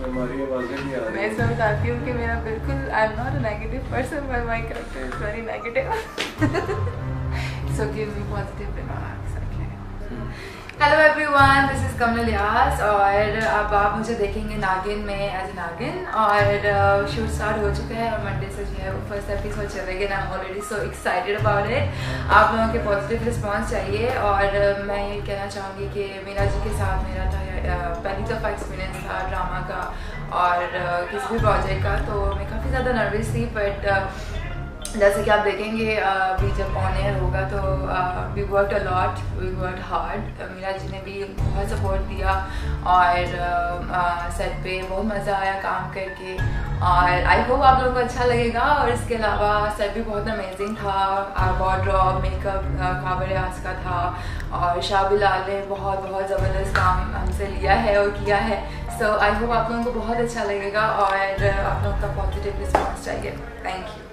हमारी आवाजें नहीं आ रही। मैं इसमें बताती हूँ कि मेरा बिल्कुल I am not a negative person but my character is very negative so give me positive remarks. Hello everyone, this is Kamal यास और अब आप मुझे देखेंगे नागिन में एज नागिन और शूट स्टार्ट हो चुका है और मंडे से जो है वो फर्स्ट एपिसोड चलेगा। I am already so excited about it. आप लोगों के पॉजिटिव रिस्पांस चाहिए और मैं ये कहना चाहूँगी कि मीना जी के साथ मेरा था पहली दफ़ा एक्सपीरियंस था ड्रामा का और किसी भी प्रोजेक्ट का, तो मैं काफ़ी ज़्यादा नर्वस थी बट जैसे कि आप देखेंगे अभी जब ऑन एयर होगा तो we work a lot, we work hard. Meera ji ने भी बहुत सपोर्ट दिया और सेट पे बहुत मज़ा आया काम करके और आई होप आप लोगों को अच्छा लगेगा। और इसके अलावा सेट भी बहुत अमेजिंग था, वार्डरोब मेकअप काबर रियाज का था और शाह बिलाल ने बहुत ज़बरदस्त काम हमसे लिया है और किया है। सो आई होप आप लोगों को बहुत अच्छा लगेगा और आप लोगों का पॉजिटिव रिस्पॉन्स चाहिए। Thank you.